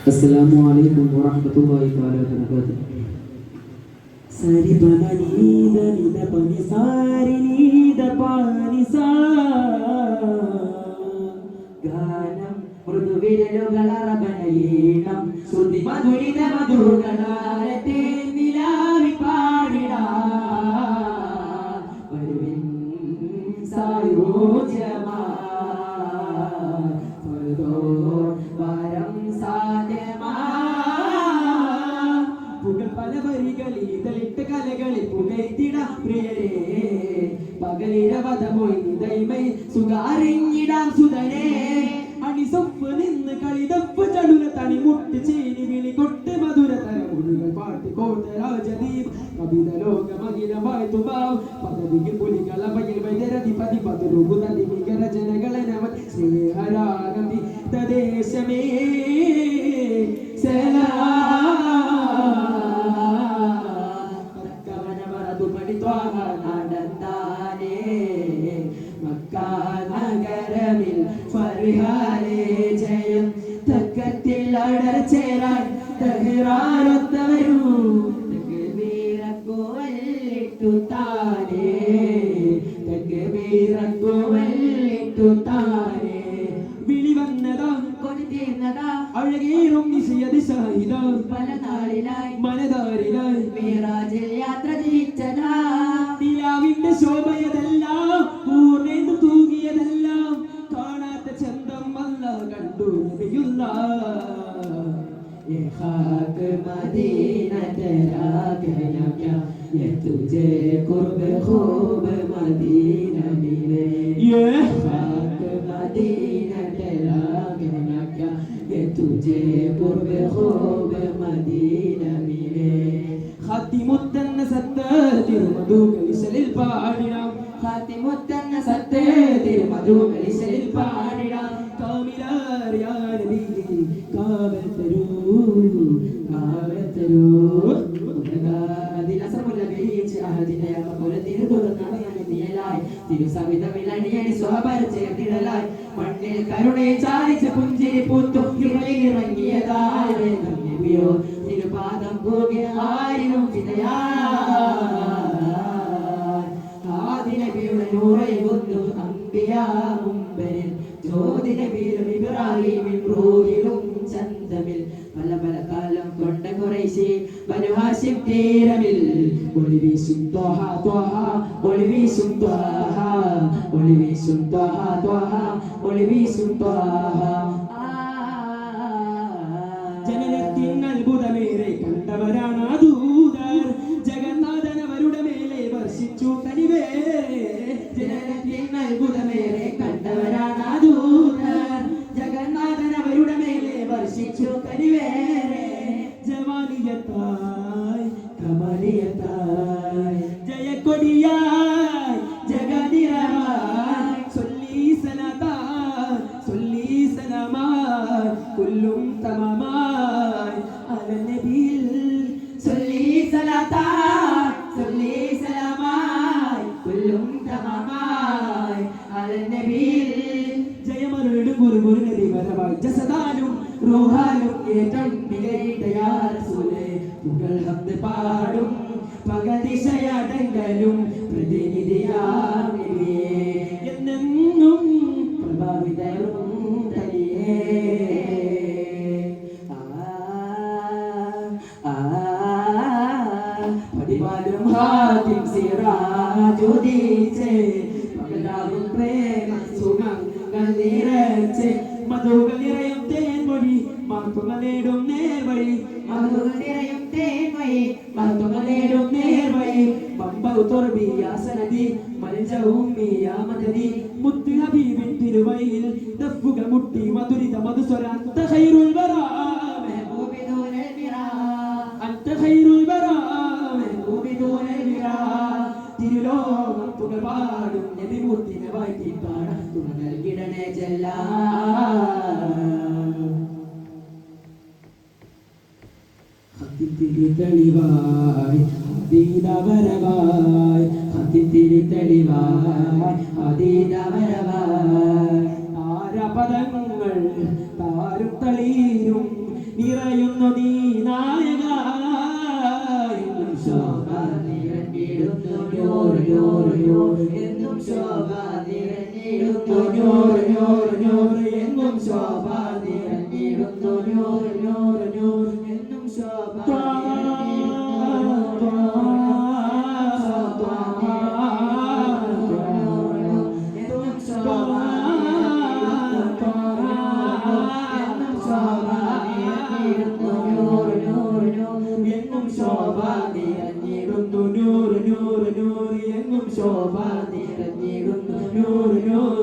Assalamu alaikum warahmatullahi wabarakatuh. Sari pani da ni da pani sari ni da pani sa ഗാനം മൃദുവിരലുകളറബനയീണം ശ്രുതി മധുരിത മധുഗണാരത്തെ നിലാവി പാടിടാ വരുവിൻ സായോജ്യമാ ഫർദോ വരം സാധ്യമാ പുകൾ പല വരികളിൽ ഇതളിട്ട് കലകളിൽ പുകഴ്ത്തിട പ്രിയരേ പകലിരവധമൊയ്തൈമൈ സുഖാരിഞ്ഞിടാം സുതരേ അണിസൊപ്പ് നിന്ന് കളിതപ്പ് ചടുല തണി മുട്ട് ചീനി വിളി കൊട്ട് മധുരതര മുടികൾ പാട്ടി കോട്ട രാജദീപ് കവിത ലോകമഖിലമായി തുമാവ് പദവിയിൽ പുലികൾ അഭയിൽ വൈദ്യരതി പതി പതുരുകു നദി മികര ജനകളെ നവ സ്നേഹരാഗമി തദേശമേ നഗരമിൽ ഫർഹാലേ ജയം തക്കത്തിൽ അടർച്ചേരാൻ തഹ്റാനൊത്തവരൂ തക്ബീറക്കോവല്ലിട്ടു താനേ തക്ബീറക്കോവല്ലിട്ടു താനേ വിളി വന്നതാ കൊതി തീർന്നതാ അഴകേറും നിശയതി ഷാഹിദ പല നാളിലായി മനതാരിലായി മിറാജിൽ യാത്ര തിരിച്ചതാ നിലാവിന്റെ ശോഭയതെല്ലാം പൂർണ്ണേന്തു തൂകിയതെല്ലാം കാണാത്ത ചന്തം അല്ല കണ്ടു നബിയുള്ള ये खाक मदीना तेरा कहना क्या ये तुझे कुर्ब खूब मदीना मिले ये खाक मदीना तेरा कहना क्या ये तुझे कुर्ब खूब मदीना मिले ഖാതിമുത്തന്ന സത്ത് തിരുമധു കലിശലിൽ പാടിടാം ഖാതിമുത്തന്ന സത്ത് തിരുമധു കലിശലിൽ പാടിടാം കാമിലാറിയാ നബി കാവൽ തരൂ മണ്ണിൽ കരുണയെ ചാലിച്ച് പുഞ്ചിരി പൂത്തു ഇറങ്ങിയതായ തിരുപാദം പോകിയ ആയിരം വിനയാ ആദിനബിയുടെ നൂറയുന്നു അമ്പിയാ മുമ്പരിൽ ജ്യോതിനബിയിലും ഇബ്രാഹിമിൻ റൂഹിലും ചന്തമിൽ പല പല കാലം കൊണ്ട കുറേശ്ശി ബനു ഹാശിം തീരമിൽ ഒളിവീശും ത്വഹ ത്വഹ ഒളിവീശും ത്വഹ ഒളിവീശും ത്വഹ ത്വഹ ഒളിവീശും ത്വഹ ജനനത്തിൻ അത്ഭുതമേറെ കണ്ടവരാണ് ആ ദൂതർ ജഗന്നാഥൻ അവരുടെ മേലെ വർഷിച്ചു കനിവേറെ ജനനത്തിൻ അത്ഭുതമേറെ കണ്ടവരാണ് ആ ദൂതർ ജഗന്നാഥൻ അവരുടെ മേലെ വർഷിച്ചു കനിവേറെ ജവാലിയത്തായി കമലിയത്തായി ജയക്കൊടിയായി ജഗതിരമായി സൊല്ലി സലാമായി കുല്ലും തമാമായി അലനബിയിൽ സൊല്ലി സലാമായി കുല്ലും തമാമായി അലനബിയിൽ ജയമരുളും ഗുരുഗുരു നബി വരവായി ജസദാനും റൂഹാനും ഏറ്റം മികൈതയാ റസൂലേ പുകൾ ഹംദ് പാടും പകതിശയടങ്കലും പ്രതിനിധിയാം നബിയേ എന്നെന്നും പ്രഭാവിതരും തനിയേ പതിവാലും ഹാത്തിം സിറാജുദീച്ചേ പകലാകും പ്രേമ സുഖങ്ങൾ നിറച്ചേ മധുകൾ നിറയും തേൻമൊഴി മഹത്വങ്ങൾ നേടും നേർവഴി മധുകൾ നിറയും തേൻമൊഴി മഹത്വങ്ങൾ നേടും നേർവഴി മമ്പൗ തുറബിയാസനദി മൽജവും മിയാമദദി മുത്ത് ഹബീബിൻ തിരുവയിൽ ദഫ്ഫുകൾ മുട്ടി മധുരിത മധുസ്വര അന്ത ഖൈറുൽ വറാ മെഹബൂബി ദൂനൽ മിറാ അന്ത ഖൈറുൽ വറാ മെഹബൂബി ദൂനൽ മിറാ തിരുലോകം പുകൾ പാടും നബി മുത്തിനെ വാഴ്ത്തി പാടാം തുണ നൽകിടണേ ജല്ലാ ഹത്തിത്തിരി തെളിവായി ഹദീദവരവായി ഹത്തിത്തിരി തെളിവായി ഹദീദവരവായി താരപദങ്ങൾ താരും തളീരും നിറ നൂറ് നൂറ് നൂറ് എങ്ങും ശോഭ നിറഞ്ഞിടുന്നു നൂറ് നൂറ് നൂറ് എന്നും ശോഭ എങ്ങും ശോഭ നിറഞ്ഞിടുന്നു നൂറ് നൂറ് നൂറ് എങ്ങും ശോഭ നിറഞ്ഞിടുന്നു നൂറ് നൂറ്